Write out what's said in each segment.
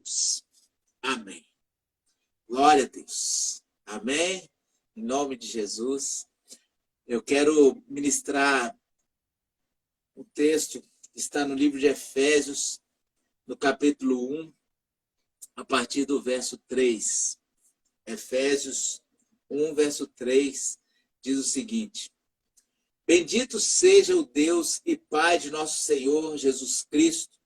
Jesus. Amém. Glória a Deus. Amém. Em nome de Jesus. Eu quero ministrar o texto que está no livro de Efésios, no capítulo 1, a partir do verso 3. Efésios 1, verso 3, diz o seguinte: Bendito seja o Deus e Pai de nosso Senhor Jesus Cristo,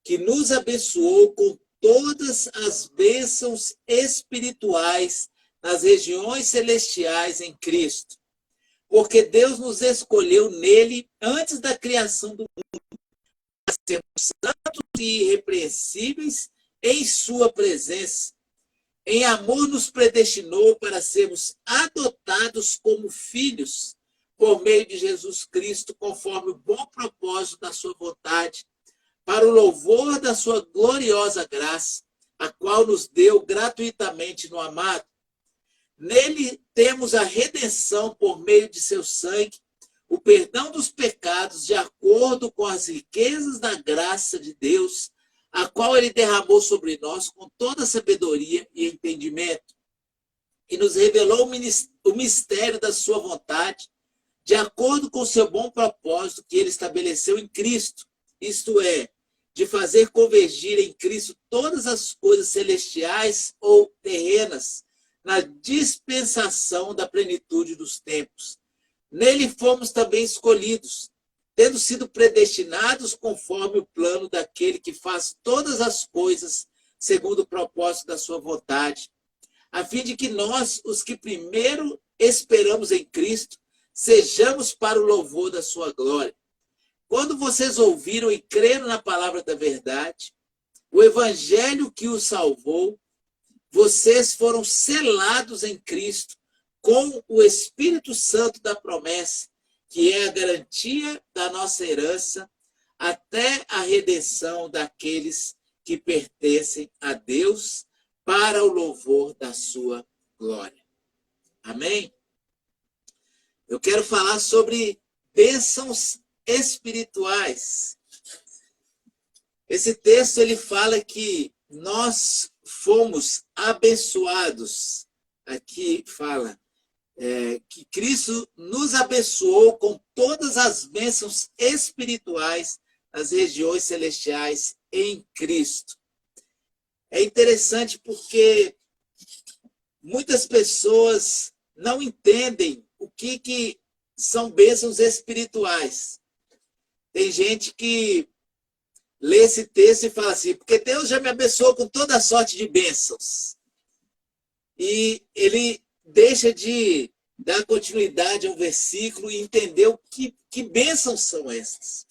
que nos abençoou com todas as bênçãos espirituais nas regiões celestiais em Cristo. Porque Deus nos escolheu nele antes da criação do mundo, para sermos santos e irrepreensíveis em sua presença. Em amor nos predestinou para sermos adotados como filhos por meio de Jesus Cristo, conforme o bom propósito da sua vontade, para o louvor da sua gloriosa graça, a qual nos deu gratuitamente no amado. Nele temos a redenção por meio de seu sangue, o perdão dos pecados de acordo com as riquezas da graça de Deus, a qual ele derramou sobre nós com toda sabedoria e entendimento, e nos revelou o mistério da sua vontade, de acordo com o seu bom propósito que ele estabeleceu em Cristo, isto é, de fazer convergir em Cristo todas as coisas celestiais ou terrenas, na dispensação da plenitude dos tempos. Nele fomos também escolhidos, tendo sido predestinados conforme o plano daquele que faz todas as coisas segundo o propósito da sua vontade, a fim de que nós, os que primeiro esperamos em Cristo, sejamos para o louvor da sua glória. Quando vocês ouviram e creram na palavra da verdade, o evangelho que os salvou, vocês foram selados em Cristo com o Espírito Santo da promessa, que é a garantia da nossa herança até a redenção daqueles que pertencem a Deus para o louvor da sua glória. Amém? Eu quero falar sobre bênçãos espirituais. Esse texto ele fala que nós fomos abençoados. Aqui fala que Cristo nos abençoou com todas as bênçãos espirituais nas regiões celestiais em Cristo. É interessante porque muitas pessoas não entendem o que são bênçãos espirituais. Tem gente que lê esse texto e fala assim, porque Deus já me abençoou com toda a sorte de bênçãos. E ele deixa de dar continuidade ao versículo e entender que bênçãos são essas.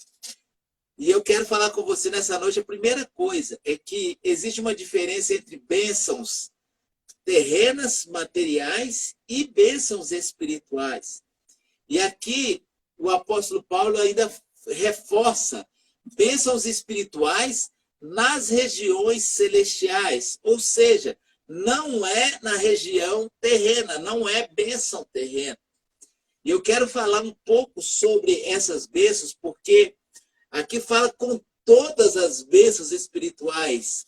E eu quero falar com você nessa noite, a primeira coisa é que existe uma diferença entre bênçãos terrenas, materiais e bênçãos espirituais. E aqui o apóstolo Paulo ainda reforça bênçãos espirituais nas regiões celestiais, ou seja, não é na região terrena, não é bênção terrena. E eu quero falar um pouco sobre essas bênçãos, porque aqui fala com todas as bênçãos espirituais.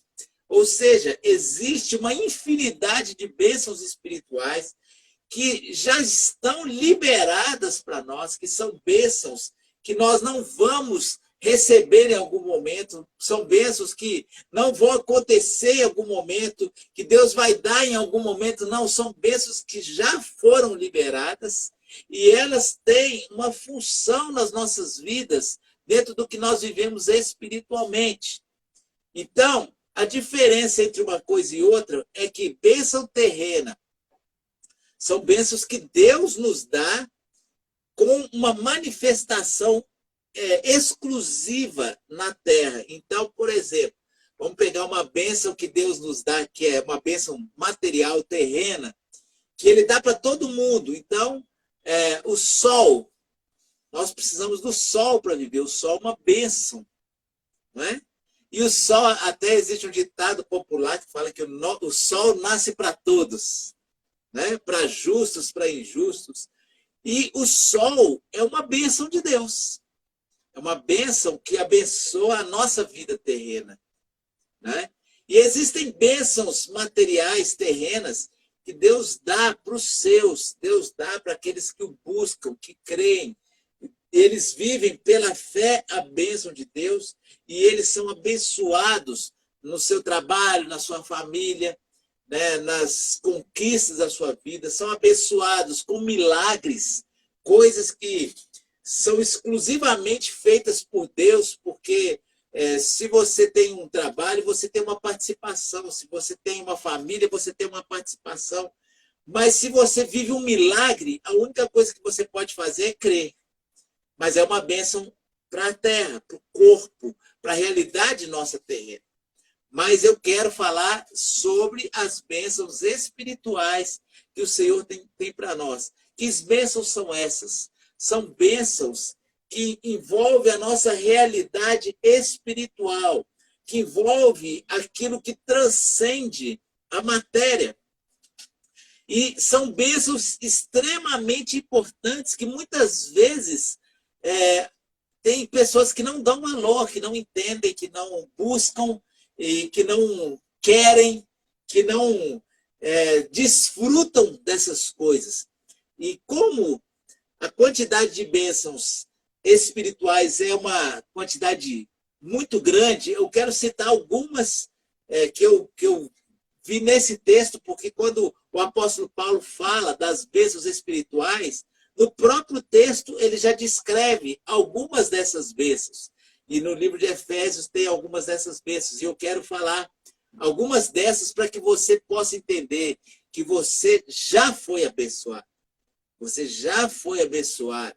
Ou seja, existe uma infinidade de bênçãos espirituais que já estão liberadas para nós, que são bênçãos que nós não vamos receber em algum momento, são bênçãos que não vão acontecer em algum momento, que Deus vai dar em algum momento, não, são bênçãos que já foram liberadas e elas têm uma função nas nossas vidas, dentro do que nós vivemos espiritualmente. Então, a diferença entre uma coisa e outra é que bênção terrena são bênçãos que Deus nos dá com uma manifestação exclusiva na terra. Então, por exemplo, vamos pegar uma bênção que Deus nos dá, que é uma bênção material terrena, que ele dá para todo mundo. Então, o sol, nós precisamos do sol para viver. O sol é uma bênção, não é? E o sol, até existe um ditado popular que fala que o sol nasce para todos, né? Para justos, para injustos. E o sol é uma bênção de Deus. É uma bênção que abençoa a nossa vida terrena, né? E existem bênçãos materiais, terrenas, que Deus dá para os seus, Deus dá para aqueles que o buscam, que creem. Eles vivem pela fé a bênção de Deus e eles são abençoados no seu trabalho, na sua família, né, nas conquistas da sua vida, são abençoados com milagres, coisas que são exclusivamente feitas por Deus, porque se você tem um trabalho, você tem uma participação, se você tem uma família, você tem uma participação, mas se você vive um milagre, a única coisa que você pode fazer é crer, mas é uma bênção para a terra, para o corpo, para a realidade nossa terrena. Mas eu quero falar sobre as bênçãos espirituais que o Senhor tem para nós. Que bênçãos são essas? São bênçãos que envolvem a nossa realidade espiritual, que envolve aquilo que transcende a matéria. E são bênçãos extremamente importantes que muitas vezes tem pessoas que não dão valor, que não entendem, que não buscam, e que não querem, que não desfrutam dessas coisas. E como a quantidade de bênçãos espirituais é uma quantidade muito grande, eu quero citar algumas que eu vi nesse texto, porque quando o apóstolo Paulo fala das bênçãos espirituais, no próprio texto ele já descreve algumas dessas bênçãos. E no livro de Efésios tem algumas dessas bênçãos. E eu quero falar algumas dessas para que você possa entender que você já foi abençoado. Você já foi abençoado.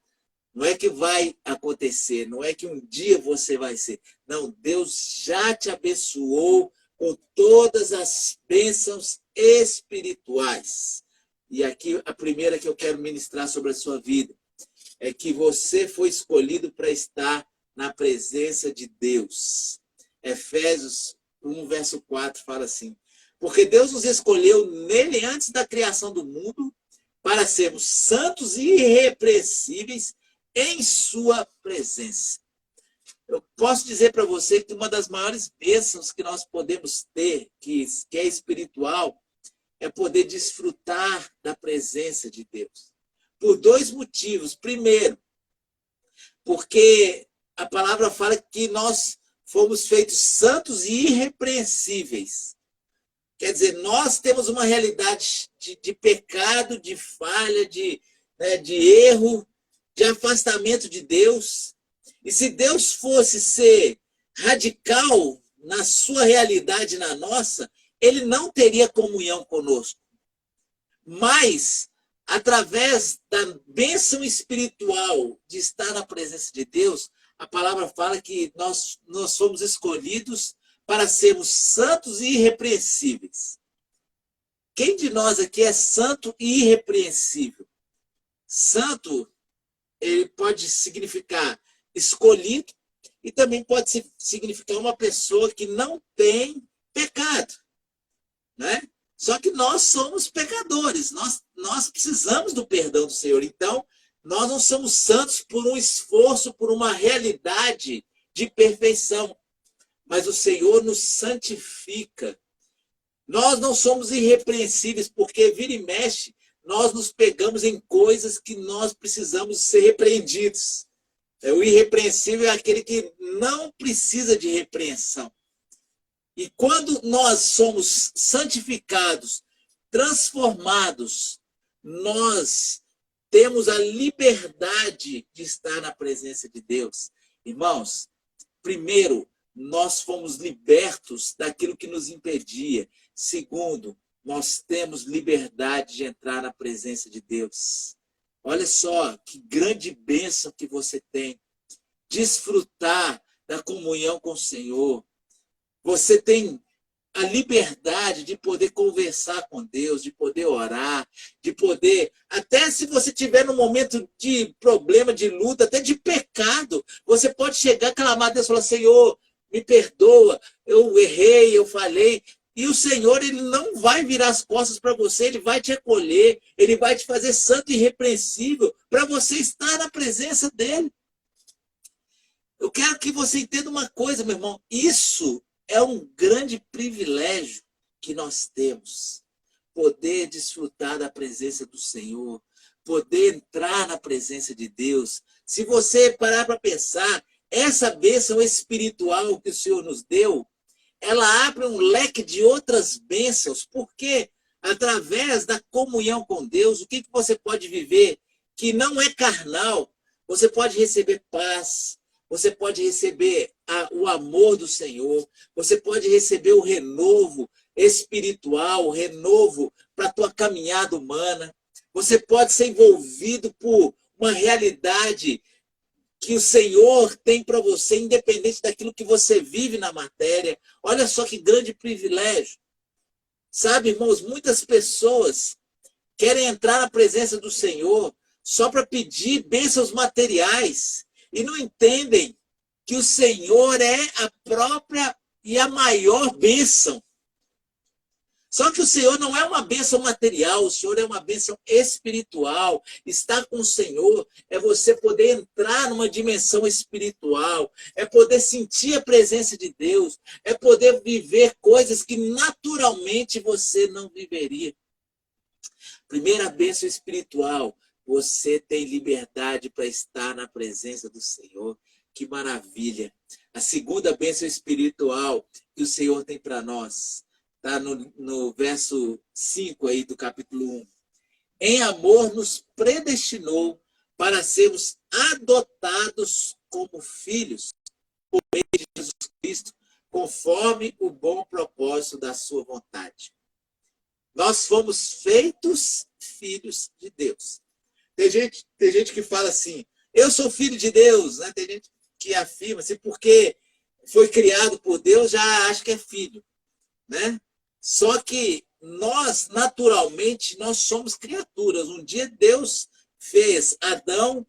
Não é que vai acontecer, não é que um dia você vai ser. Não, Deus já te abençoou com todas as bênçãos espirituais. E aqui a primeira que eu quero ministrar sobre a sua vida é que você foi escolhido para estar na presença de Deus. Efésios 1, verso 4 fala assim: porque Deus nos escolheu nele antes da criação do mundo para sermos santos e irrepreensíveis em sua presença. Eu posso dizer para você que uma das maiores bênçãos que nós podemos ter, que é espiritual, é poder desfrutar da presença de Deus. Por dois motivos. Primeiro, porque a palavra fala que nós fomos feitos santos e irrepreensíveis. Quer dizer, nós temos uma realidade de pecado, de falha, de erro, de afastamento de Deus. E se Deus fosse ser radical na sua realidade e na nossa, ele não teria comunhão conosco. Mas, através da bênção espiritual de estar na presença de Deus, a palavra fala que nós somos escolhidos para sermos santos e irrepreensíveis. Quem de nós aqui é santo e irrepreensível? Santo, ele pode significar escolhido e também pode significar uma pessoa que não tem pecado, né? Só que nós somos pecadores, nós precisamos do perdão do Senhor. Então, nós não somos santos por um esforço, por uma realidade de perfeição. Mas o Senhor nos santifica. Nós não somos irrepreensíveis, porque vira e mexe, nós nos pegamos em coisas que nós precisamos ser repreendidos. O irrepreensível é aquele que não precisa de repreensão. E quando nós somos santificados, transformados, nós temos a liberdade de estar na presença de Deus. Irmãos, primeiro, nós fomos libertos daquilo que nos impedia. Segundo, nós temos liberdade de entrar na presença de Deus. Olha só que grande bênção que você tem. Desfrutar da comunhão com o Senhor. Você tem a liberdade de poder conversar com Deus, de poder orar, de poder, até se você tiver num momento de problema, de luta, até de pecado, você pode chegar e clamar a Deus e falar: Senhor, me perdoa, eu errei, eu falhei. E o Senhor, ele não vai virar as costas para você, ele vai te acolher, ele vai te fazer santo e irrepreensível para você estar na presença dele. Eu quero que você entenda uma coisa, meu irmão. Isso é um grande privilégio que nós temos. Poder desfrutar da presença do Senhor, poder entrar na presença de Deus. Se você parar para pensar, essa bênção espiritual que o Senhor nos deu, ela abre um leque de outras bênçãos, porque através da comunhão com Deus, o que você pode viver que não é carnal? Você pode receber paz, você pode receber o amor do Senhor, você pode receber o renovo espiritual, o renovo para a tua caminhada humana. Você pode ser envolvido por uma realidade que o Senhor tem para você, independente daquilo que você vive na matéria. Olha só que grande privilégio. Sabe, irmãos, muitas pessoas querem entrar na presença do Senhor só para pedir bênçãos materiais e não entendem que o Senhor é a própria e a maior bênção. Só que o Senhor não é uma bênção material, o Senhor é uma bênção espiritual. Estar com o Senhor é você poder entrar numa dimensão espiritual, é poder sentir a presença de Deus, é poder viver coisas que naturalmente você não viveria. Primeira bênção espiritual, você tem liberdade para estar na presença do Senhor. Que maravilha! A segunda bênção espiritual que o Senhor tem para nós, está no verso 5 aí do capítulo 1. Em amor nos predestinou para sermos adotados como filhos por meio de Jesus Cristo, conforme o bom propósito da sua vontade. Nós fomos feitos filhos de Deus. Tem gente que fala assim, eu sou filho de Deus, né? Tem gente que afirma assim, porque foi criado por Deus, já acha que é filho, né? Só que nós, naturalmente, nós somos criaturas. Um dia Deus fez Adão,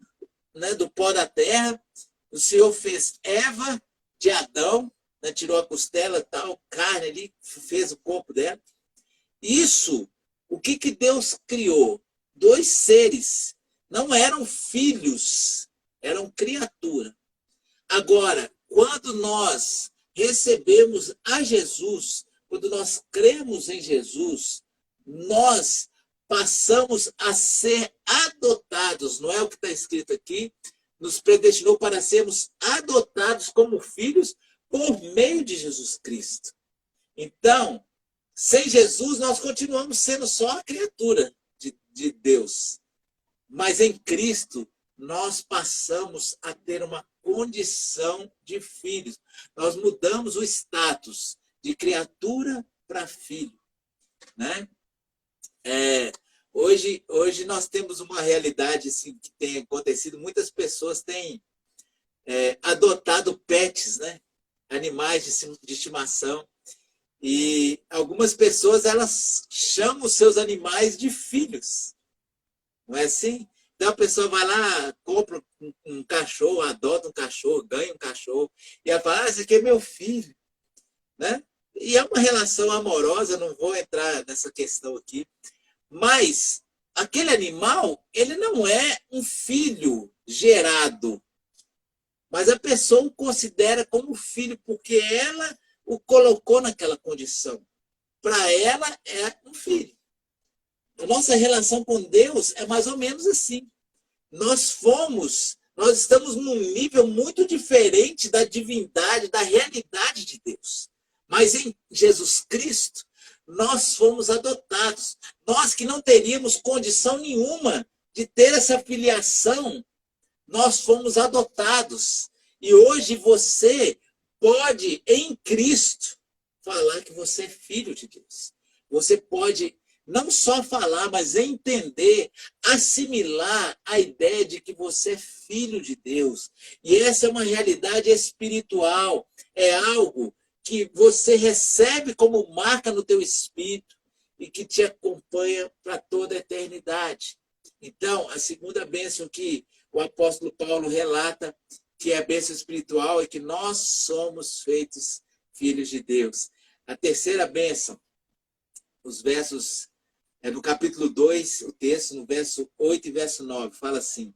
né, do pó da terra, o Senhor fez Eva de Adão, né, tirou a costela, tal, carne ali, fez o corpo dela. Isso, o que Deus criou? Dois seres. Não eram filhos, eram criaturas. Agora, quando nós recebemos a Jesus, quando nós cremos em Jesus, nós passamos a ser adotados, não é o que está escrito aqui? Nos predestinou para sermos adotados como filhos por meio de Jesus Cristo. Então, sem Jesus, nós continuamos sendo só a criatura de Deus. Mas em Cristo, nós passamos a ter uma condição de filhos. Nós mudamos o status de criatura para filho, né? Hoje nós temos uma realidade assim, que tem acontecido. Muitas pessoas têm adotado pets, né? Animais de estimação. E algumas pessoas elas chamam seus animais de filhos. Não é assim? Então a pessoa vai lá, compra um cachorro, adota um cachorro, ganha um cachorro, e ela fala, esse aqui é meu filho, né? E é uma relação amorosa, não vou entrar nessa questão aqui, mas aquele animal, ele não é um filho gerado, mas a pessoa o considera como filho, porque ela o colocou naquela condição. Para ela, é um filho. A nossa relação com Deus é mais ou menos assim. Nós estamos num nível muito diferente da divindade, da realidade de Deus. Mas em Jesus Cristo, nós fomos adotados. Nós que não teríamos condição nenhuma de ter essa filiação, nós fomos adotados. E hoje você pode, em Cristo, falar que você é filho de Deus. Você pode não só falar, mas entender, assimilar a ideia de que você é filho de Deus. E essa é uma realidade espiritual. É algo que você recebe como marca no teu espírito e que te acompanha para toda a eternidade. Então, a segunda bênção que o apóstolo Paulo relata, que é a bênção espiritual, é que nós somos feitos filhos de Deus. A terceira bênção, os versos, no capítulo 2, o texto, no verso 8 e verso 9, fala assim,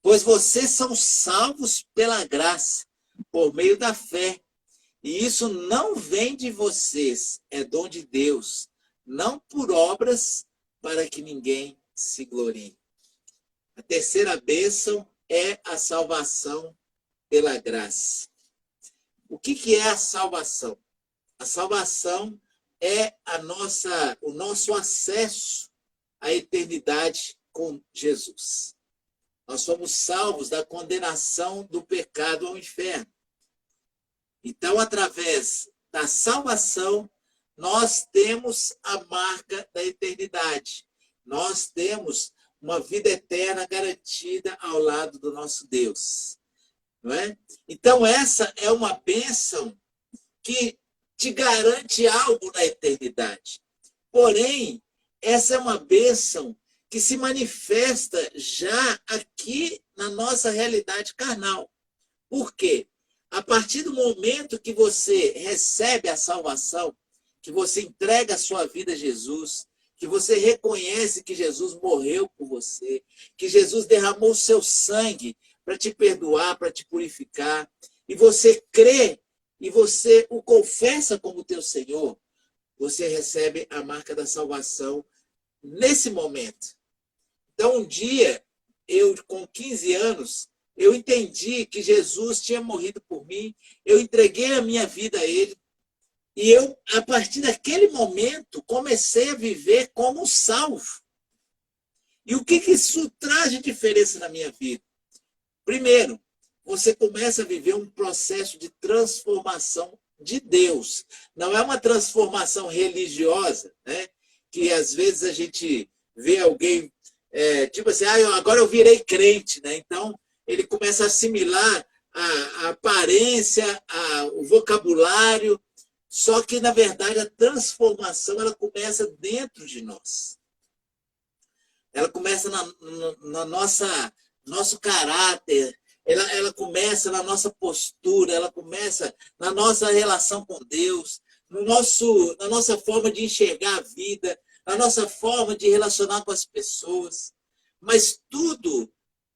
pois vocês são salvos pela graça, por meio da fé. E isso não vem de vocês, é dom de Deus, não por obras, para que ninguém se glorie. A terceira bênção é a salvação pela graça. O que é a salvação? A salvação é o nosso acesso à eternidade com Jesus. Nós somos salvos da condenação do pecado ao inferno. Então, através da salvação, nós temos a marca da eternidade. Nós temos uma vida eterna garantida ao lado do nosso Deus. Não é? Então, essa é uma bênção que te garante algo na eternidade. Porém, essa é uma bênção que se manifesta já aqui na nossa realidade carnal. Por quê? A partir do momento que você recebe a salvação, que você entrega a sua vida a Jesus, que você reconhece que Jesus morreu por você, que Jesus derramou o seu sangue para te perdoar, para te purificar, e você crê e você o confessa como teu Senhor, você recebe a marca da salvação nesse momento. Então, um dia, eu com 15 anos, eu entendi que Jesus tinha morrido por mim, eu entreguei a minha vida a Ele, e eu, a partir daquele momento, comecei a viver como salvo. E o que isso traz de diferença na minha vida? Primeiro, você começa a viver um processo de transformação de Deus. Não é uma transformação religiosa, né? Que às vezes a gente vê alguém, tipo assim, agora eu virei crente, né? Então, ele começa a assimilar a aparência, o vocabulário, só que, na verdade, a transformação ela começa dentro de nós. Ela começa na nosso caráter, ela começa na nossa postura, ela começa na nossa relação com Deus, na nossa forma de enxergar a vida, na nossa forma de relacionar com as pessoas. Mas tudo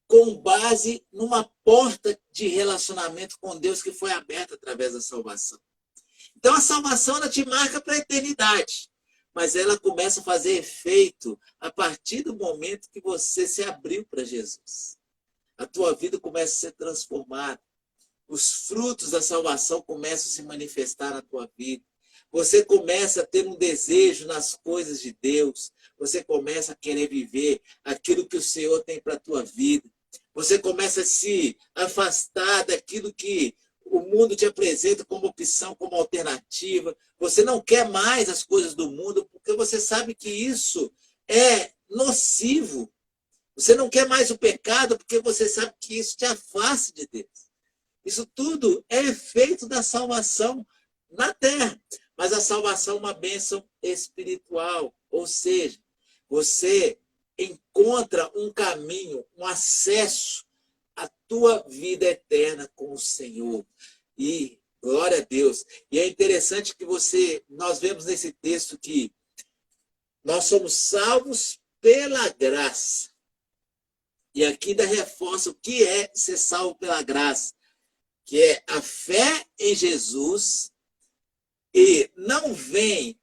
com base numa porta de relacionamento com Deus que foi aberta através da salvação. Então, a salvação ela te marca para a eternidade, mas ela começa a fazer efeito a partir do momento que você se abriu para Jesus. A tua vida começa a ser transformada. Os frutos da salvação começam a se manifestar na tua vida. Você começa a ter um desejo nas coisas de Deus. Você começa a querer viver aquilo que o Senhor tem para a tua vida. Você começa a se afastar daquilo que o mundo te apresenta como opção, como alternativa. Você não quer mais as coisas do mundo, porque você sabe que isso é nocivo. Você não quer mais o pecado, porque você sabe que isso te afasta de Deus. Isso tudo é efeito da salvação na terra. Mas a salvação é uma bênção espiritual. Ou seja, você encontra um caminho, um acesso à tua vida eterna com o Senhor. E glória a Deus. E é interessante que nós vemos nesse texto que nós somos salvos pela graça. E aqui ainda reforça o que é ser salvo pela graça, que é a fé em Jesus, e não vem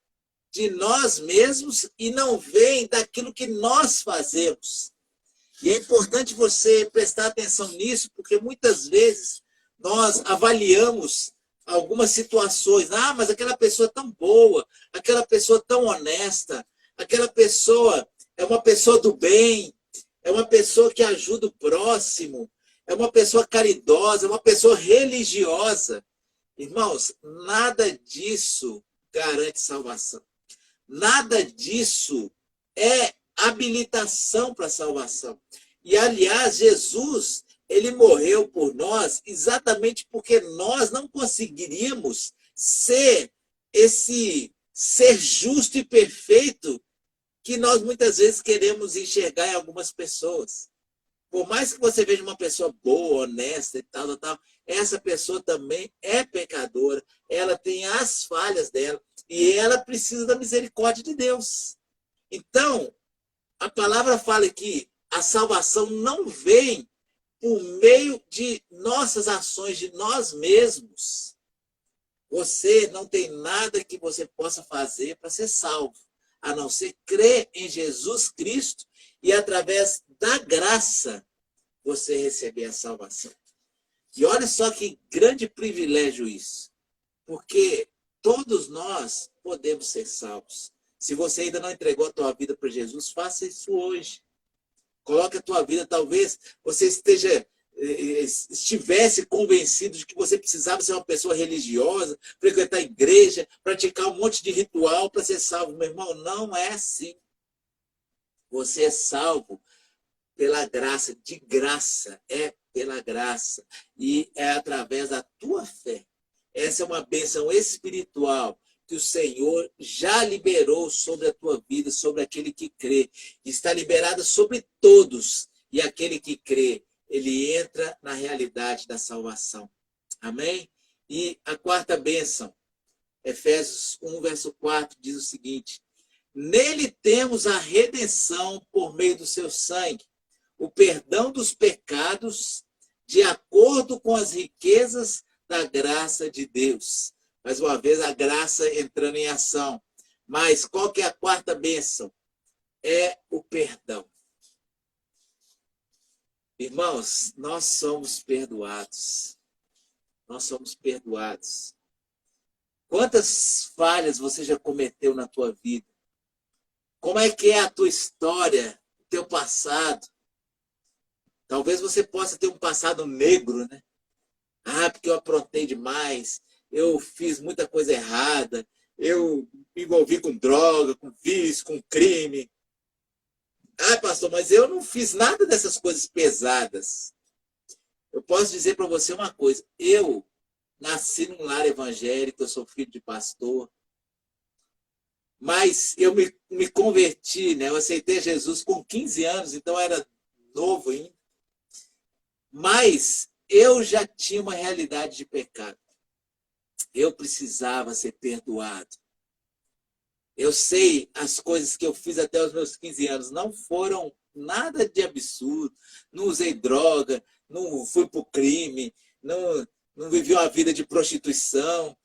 de nós mesmos e não vem daquilo que nós fazemos. E é importante você prestar atenção nisso, porque muitas vezes nós avaliamos algumas situações. Mas aquela pessoa é tão boa, aquela pessoa tão honesta, aquela pessoa é uma pessoa do bem, é uma pessoa que ajuda o próximo, é uma pessoa caridosa, é uma pessoa religiosa. Irmãos, nada disso garante salvação. Nada disso é habilitação para a salvação. E, aliás, Jesus, ele morreu por nós exatamente porque nós não conseguiríamos ser esse ser justo e perfeito que nós muitas vezes queremos enxergar em algumas pessoas. Por mais que você veja uma pessoa boa, honesta e tal, essa pessoa também é pecadora, ela tem as falhas dela e ela precisa da misericórdia de Deus. Então, a palavra fala que a salvação não vem por meio de nossas ações, de nós mesmos. Você não tem nada que você possa fazer para ser salvo, a não ser crer em Jesus Cristo e, através da graça, você receber a salvação. E olha só que grande privilégio isso, porque todos nós podemos ser salvos. Se você ainda não entregou a tua vida para Jesus, faça isso hoje. Coloque a tua vida, talvez você estivesse convencido de que você precisava ser uma pessoa religiosa, frequentar a igreja, praticar um monte de ritual para ser salvo. Meu irmão, não é assim. Você é salvo pela graça, de graça, é pela graça. E é através da tua fé. Essa é uma bênção espiritual que o Senhor já liberou sobre a tua vida, sobre aquele que crê. Está liberada sobre todos. E aquele que crê, ele entra na realidade da salvação. Amém? E a quarta bênção, Efésios 1, verso 4, diz o seguinte: nele temos a redenção por meio do seu sangue, o perdão dos pecados, de acordo com as riquezas da graça de Deus. Mais uma vez, a graça entrando em ação. Mas qual que é a quarta bênção? É o perdão. Irmãos, nós somos perdoados. Nós somos perdoados. Quantas falhas você já cometeu na tua vida? Como é que é a tua história, o teu passado? Talvez você possa ter um passado negro, né? Ah, porque eu aprontei demais, eu fiz muita coisa errada, eu me envolvi com droga, com vício, com crime. Ah, pastor, mas eu não fiz nada dessas coisas pesadas. Eu posso dizer para você uma coisa, eu nasci num lar evangélico, eu sou filho de pastor, mas eu me converti, né? Eu aceitei Jesus com 15 anos, então eu era novo ainda. Mas eu já tinha uma realidade de pecado. Eu precisava ser perdoado. Eu sei as coisas que eu fiz até os meus 15 anos. Não foram nada de absurdo. Não usei droga, não fui para o crime, não vivi uma vida de prostituição.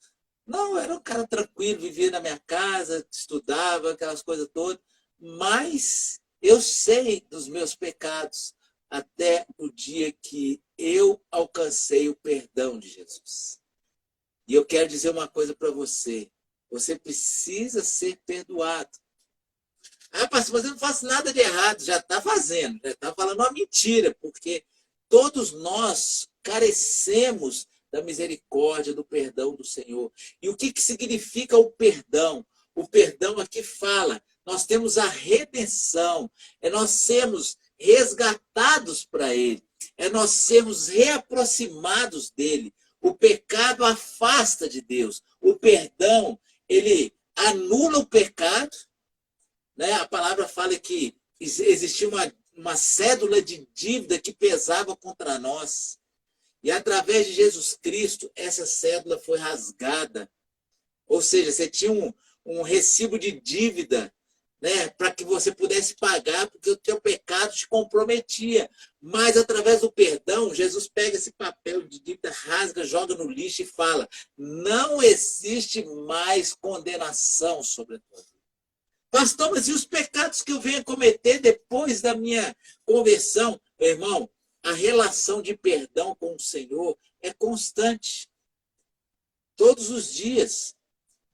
Não, era um cara tranquilo, vivia na minha casa, estudava, aquelas coisas todas. Mas eu sei dos meus pecados até o dia que eu alcancei o perdão de Jesus. E eu quero dizer uma coisa para você. Você precisa ser perdoado. Ah, pastor, mas eu não faço nada de errado. Já está fazendo, já está falando uma mentira, porque todos nós carecemos da misericórdia, do perdão do Senhor. E o que significa o perdão? O perdão aqui fala, nós temos a redenção, é nós sermos resgatados para Ele, é nós sermos reaproximados dEle. O pecado afasta de Deus. O perdão, ele anula o pecado, né? A palavra fala que existia uma cédula de dívida que pesava contra nós. E através de Jesus Cristo, essa cédula foi rasgada. Ou seja, você tinha um recibo de dívida, né, para que você pudesse pagar, porque o teu pecado te comprometia. Mas através do perdão, Jesus pega esse papel de dívida, rasga, joga no lixo e fala: não existe mais condenação sobre a tua vida. Pastor, mas e os pecados que eu venho a cometer depois da minha conversão? Meu irmão, a relação de perdão com o Senhor é constante. Todos os dias.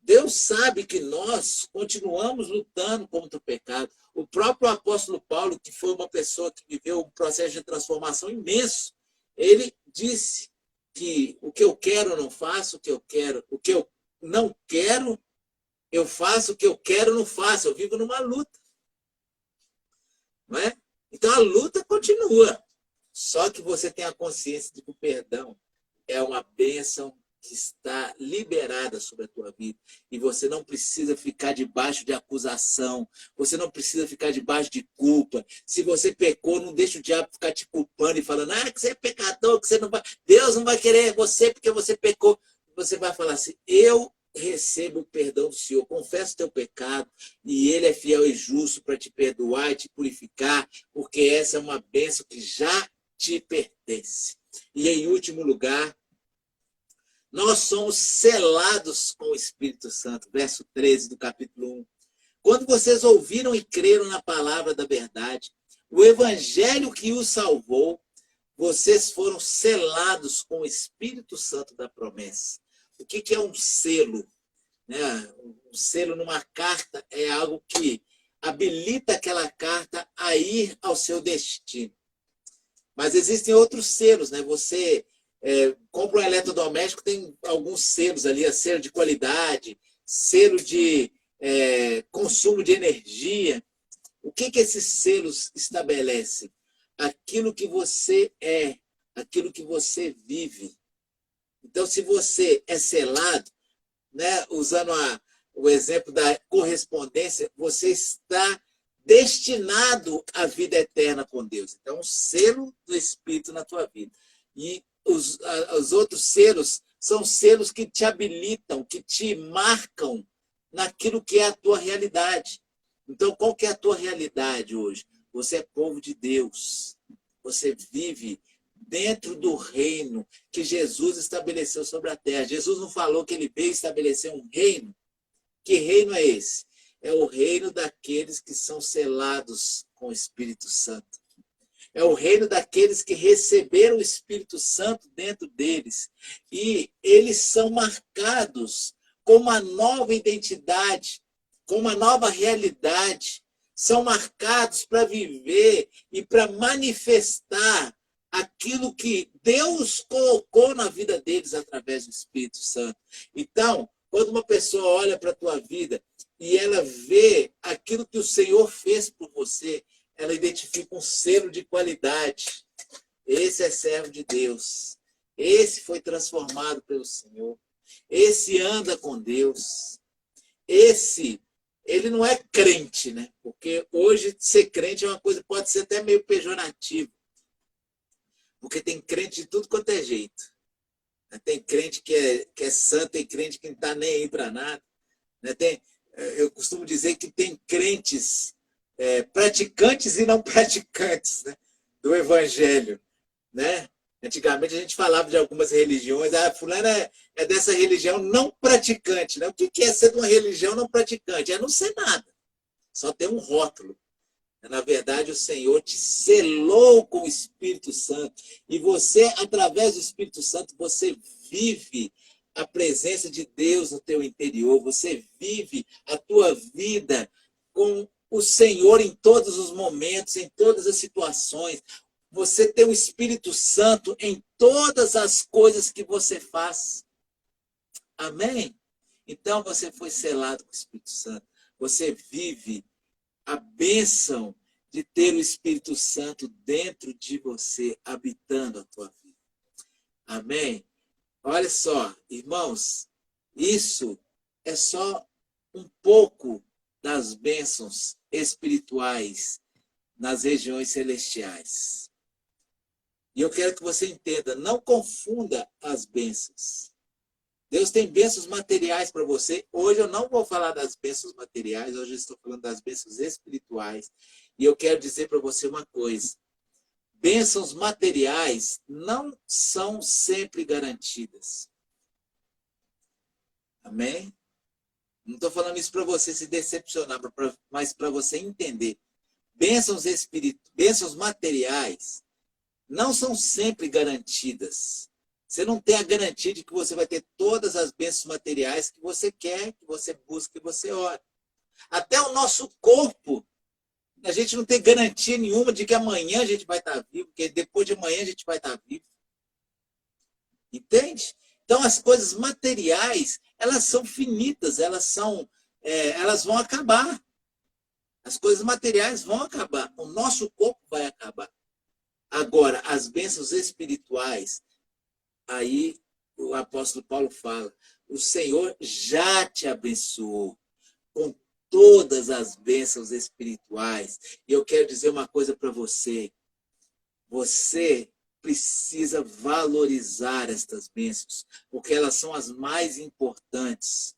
Deus sabe que nós continuamos lutando contra o pecado. O próprio apóstolo Paulo, que foi uma pessoa que viveu um processo de transformação imenso, ele disse que o que eu quero eu não faço, o que eu não quero eu faço, o que eu quero eu não faço. Eu vivo numa luta. Não é? Então a luta continua. Só que você tem a consciência de que o perdão é uma bênção que está liberada sobre a tua vida. E você não precisa ficar debaixo de acusação. Você não precisa ficar debaixo de culpa. Se você pecou, não deixa o diabo ficar te culpando e falando: ah, que você é pecador, que você não vai... Deus não vai querer você porque você pecou. Você vai falar assim: eu recebo o perdão do Senhor, confessa o teu pecado, e Ele é fiel e justo para te perdoar e te purificar, porque essa é uma bênção que já te pertence. E em último lugar, Nós somos selados com o Espírito Santo. Verso 13 do capítulo 1. Quando vocês ouviram e creram na palavra da verdade, o evangelho que os salvou, vocês foram selados com o Espírito Santo da promessa. O que é um selo? Um selo numa carta é algo que habilita aquela carta a ir ao seu destino. Mas existem outros selos, né? Você compra um eletrodoméstico, tem alguns selos ali, selo de qualidade, selo de consumo de energia. O que esses selos estabelecem? Aquilo que você é, aquilo que você vive. Então, se você é selado, né, usando o exemplo da correspondência, você está destinado à vida eterna com Deus. Então, um selo do Espírito na tua vida. E os outros selos são selos que te habilitam, que te marcam naquilo que é a tua realidade. Então, qual que é a tua realidade hoje? Você é povo de Deus. Você vive dentro do reino que Jesus estabeleceu sobre a terra. Jesus não falou que ele veio estabelecer um reino? Que reino é esse? É o reino daqueles que são selados com o Espírito Santo. É o reino daqueles que receberam o Espírito Santo dentro deles. E eles são marcados com uma nova identidade, com uma nova realidade. São marcados para viver e para manifestar aquilo que Deus colocou na vida deles através do Espírito Santo. Então, quando uma pessoa olha para a tua vida e ela vê aquilo que o Senhor fez por você, ela identifica um selo de qualidade. Esse é servo de Deus. Esse foi transformado pelo Senhor. Esse anda com Deus. Esse, ele não é crente, né? Porque hoje ser crente é uma coisa, pode ser até meio pejorativo. Porque tem crente de tudo quanto é jeito. Tem crente que é santo, tem crente que não está nem aí para nada. Eu costumo dizer que tem crentes praticantes e não praticantes, né, do evangelho. Né? Antigamente a gente falava de algumas religiões, fulano é dessa religião não praticante. Né? O que é ser de uma religião não praticante? É não ser nada, só ter um rótulo. Na verdade, o Senhor te selou com o Espírito Santo. E você, através do Espírito Santo, você vive a presença de Deus no teu interior. Você vive a tua vida com o Senhor em todos os momentos, em todas as situações. Você tem o Espírito Santo em todas as coisas que você faz. Amém? Então, você foi selado com o Espírito Santo. Você vive a bênção de ter o Espírito Santo dentro de você, habitando a tua vida. Amém? Olha só, irmãos, isso é só um pouco das bênçãos espirituais nas regiões celestiais. E eu quero que você entenda, não confunda as bênçãos. Deus tem bênçãos materiais para você. Hoje eu não vou falar das bênçãos materiais, hoje eu estou falando das bênçãos espirituais. E eu quero dizer para você uma coisa. Bênçãos materiais não são sempre garantidas. Amém? Não estou falando isso para você se decepcionar, mas para você entender. Bênçãos materiais não são sempre garantidas. Você não tem a garantia de que você vai ter todas as bênçãos materiais que você quer, que você busca, que você ora. Até o nosso corpo, a gente não tem garantia nenhuma de que amanhã a gente vai estar vivo, que depois de amanhã a gente vai estar vivo. Entende? Então, as coisas materiais, elas são finitas, elas vão acabar. As coisas materiais vão acabar. O nosso corpo vai acabar. Agora, as bênçãos espirituais, aí o apóstolo Paulo fala, o Senhor já te abençoou com todas as bênçãos espirituais. E eu quero dizer uma coisa para você. Você precisa valorizar estas bênçãos, porque elas são as mais importantes.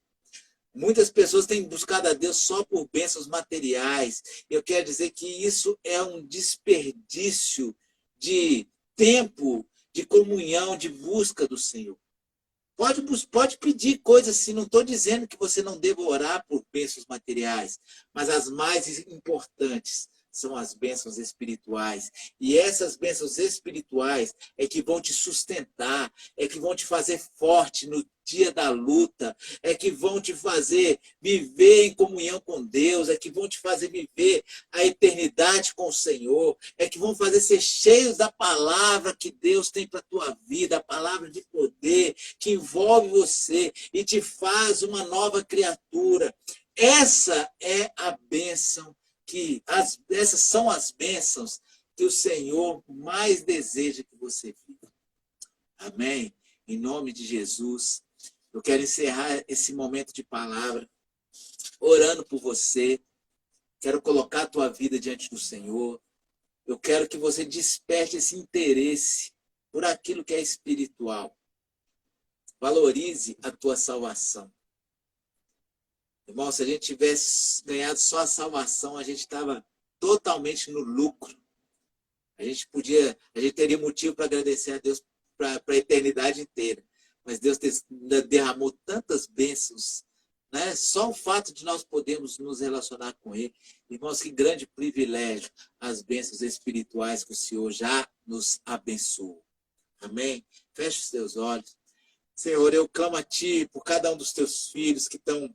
Muitas pessoas têm buscado a Deus só por bênçãos materiais. Eu quero dizer que isso é um desperdício de tempo, de comunhão, de busca do Senhor. Pode pedir coisas assim, não estou dizendo que você não deva orar por bênçãos materiais, mas as mais importantes são as bênçãos espirituais. E essas bênçãos espirituais é que vão te sustentar, é que vão te fazer forte no dia da luta, é que vão te fazer viver em comunhão com Deus, é que vão te fazer viver a eternidade com o Senhor, é que vão fazer ser cheios da palavra que Deus tem para a tua vida, a palavra de poder que envolve você e te faz uma nova criatura. Essa é a bênção essas são as bênçãos que o Senhor mais deseja que você viva. Amém? Em nome de Jesus, eu quero encerrar esse momento de palavra orando por você. Quero colocar a tua vida diante do Senhor. Eu quero que você desperte esse interesse por aquilo que é espiritual. Valorize a tua salvação. Irmão, se a gente tivesse ganhado só a salvação, a gente estava totalmente no lucro. A gente teria motivo para agradecer a Deus para a eternidade inteira. Mas Deus derramou tantas bênçãos, né? Só o fato de nós podermos nos relacionar com Ele. Irmãos, que grande privilégio as bênçãos espirituais que o Senhor já nos abençoou. Amém? Feche os teus olhos. Senhor, eu clamo a Ti por cada um dos Teus filhos que estão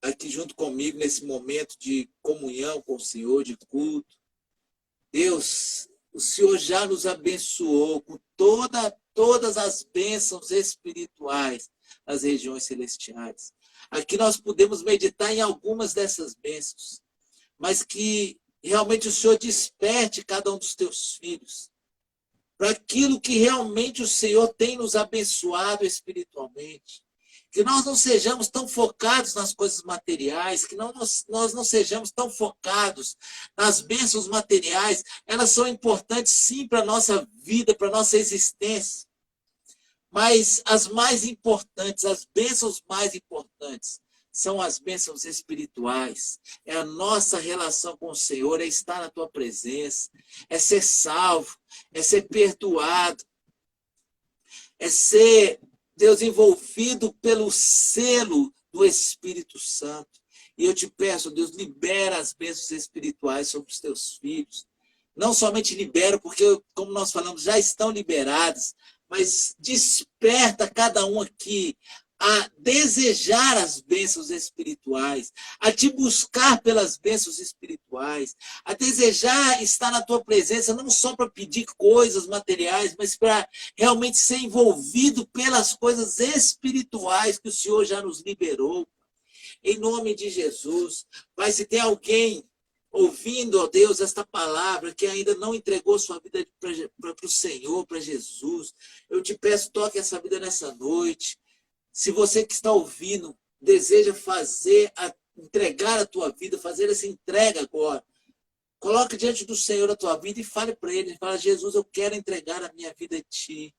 aqui junto comigo nesse momento de comunhão com o Senhor, de culto. Deus, o Senhor já nos abençoou com todas as bênçãos espirituais nas regiões celestiais. Aqui nós podemos meditar em algumas dessas bênçãos, mas que realmente o Senhor desperte cada um dos teus filhos para aquilo que realmente o Senhor tem nos abençoado espiritualmente. Que nós não sejamos tão focados nas coisas materiais, que nós não sejamos tão focados nas bênçãos materiais. Elas são importantes, sim, para a nossa vida, para a nossa existência. Mas as mais importantes, as bênçãos mais importantes, são as bênçãos espirituais. É a nossa relação com o Senhor, é estar na tua presença, é ser salvo, é ser perdoado, é ser, Deus, envolvido pelo selo do Espírito Santo. E eu te peço, Deus, libera as bênçãos espirituais sobre os teus filhos. Não somente libera, porque, como nós falamos, já estão liberadas, mas desperta cada um aqui a desejar as bênçãos espirituais, a te buscar pelas bênçãos espirituais, a desejar estar na tua presença, não só para pedir coisas materiais, mas para realmente ser envolvido pelas coisas espirituais que o Senhor já nos liberou. Em nome de Jesus. Mas se tem alguém ouvindo, ó Deus, esta palavra, que ainda não entregou sua vida para o Senhor, para Jesus, eu te peço, toque essa vida nessa noite. Se você que está ouvindo deseja entregar a tua vida, fazer essa entrega agora, coloque diante do Senhor a tua vida e fale para Ele. Fala, Jesus, eu quero entregar a minha vida a Ti.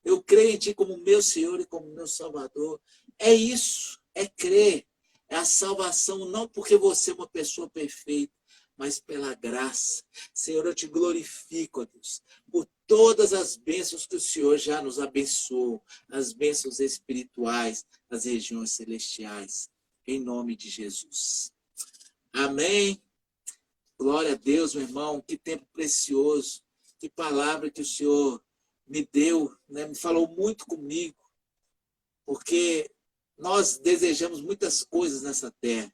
Eu creio em Ti como meu Senhor e como meu Salvador. É isso, é crer. É a salvação, não porque você é uma pessoa perfeita, mas pela graça. Senhor, eu te glorifico, ó Deus, por todas as bênçãos que o Senhor já nos abençoou, as bênçãos espirituais, as regiões celestiais, em nome de Jesus. Amém. Glória a Deus, meu irmão, que tempo precioso, que palavra que o Senhor me deu, né? Me falou muito comigo, porque nós desejamos muitas coisas nessa terra,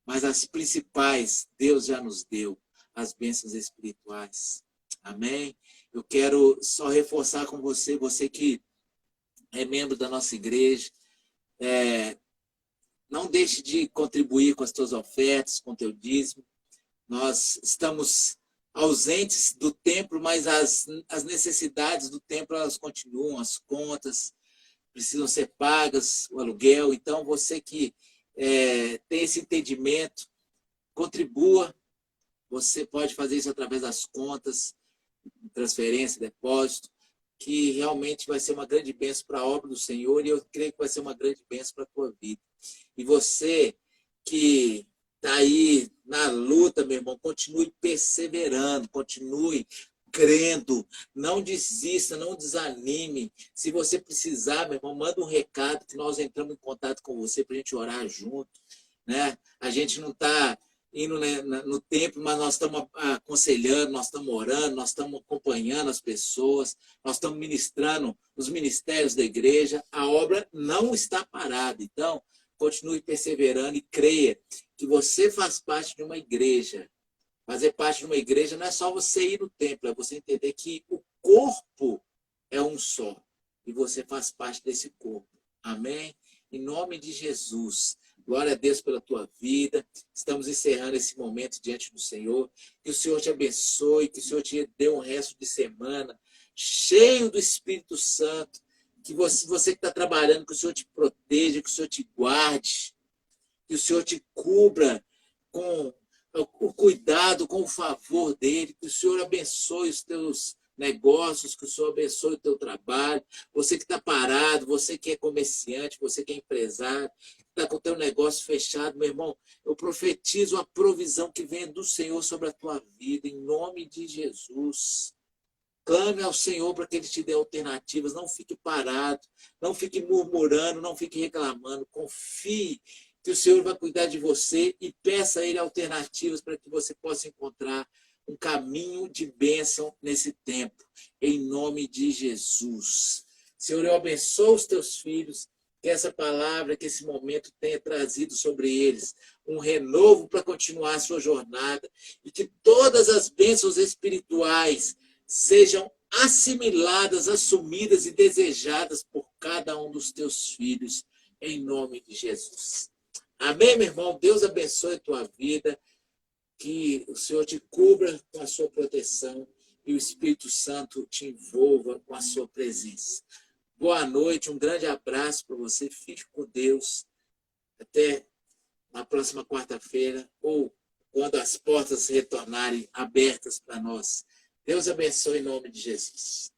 mas as principais Deus já nos deu, as bênçãos espirituais. Amém? Eu quero só reforçar com você, você que é membro da nossa igreja, não deixe de contribuir com as tuas ofertas, com o teu dízimo. Nós estamos ausentes do templo, mas as necessidades do templo elas continuam, as contas precisam ser pagas, o aluguel. Então, você que tem esse entendimento, contribua. Você pode fazer isso através das contas, transferência, depósito, que realmente vai ser uma grande bênção para a obra do Senhor, e eu creio que vai ser uma grande bênção para a tua vida. E você que está aí na luta, meu irmão, continue perseverando, continue crendo. Não desista, não desanime. Se você precisar, meu irmão, manda um recado que nós entramos em contato com você para a gente orar junto. Né? A gente não está indo, né, no templo, mas nós estamos aconselhando, nós estamos orando, nós estamos acompanhando as pessoas, nós estamos ministrando os ministérios da igreja. A obra não está parada. Então, continue perseverando e creia que você faz parte de uma igreja. Fazer parte de uma igreja não é só você ir no templo, é você entender que o corpo é um só. E você faz parte desse corpo. Amém? Em nome de Jesus. Glória a Deus pela tua vida. Estamos encerrando esse momento diante do Senhor. Que o Senhor te abençoe, que o Senhor te dê um resto de semana cheio do Espírito Santo. Que você que está trabalhando, que o Senhor te proteja, que o Senhor te guarde, que o Senhor te cubra com o cuidado, com o favor dele, que o Senhor abençoe os teus negócios, que o Senhor abençoe o teu trabalho. Você que está parado, você que é comerciante, você que é empresário, está com o teu negócio fechado, meu irmão, eu profetizo a provisão que vem do Senhor sobre a tua vida, em nome de Jesus. Clame ao Senhor para que Ele te dê alternativas. Não fique parado, não fique murmurando, não fique reclamando. Confie que o Senhor vai cuidar de você e peça a Ele alternativas para que você possa encontrar um caminho de bênção nesse tempo. Em nome de Jesus. Senhor, eu abençoo os teus filhos, que essa palavra, que esse momento tenha trazido sobre eles um renovo para continuar a sua jornada e que todas as bênçãos espirituais sejam assimiladas, assumidas e desejadas por cada um dos teus filhos, em nome de Jesus. Amém, meu irmão? Deus abençoe a tua vida, que o Senhor te cubra com a sua proteção e o Espírito Santo te envolva com a sua presença. Boa noite, um grande abraço para você, fique com Deus, até na próxima quarta-feira, ou quando as portas retornarem abertas para nós. Deus abençoe em nome de Jesus.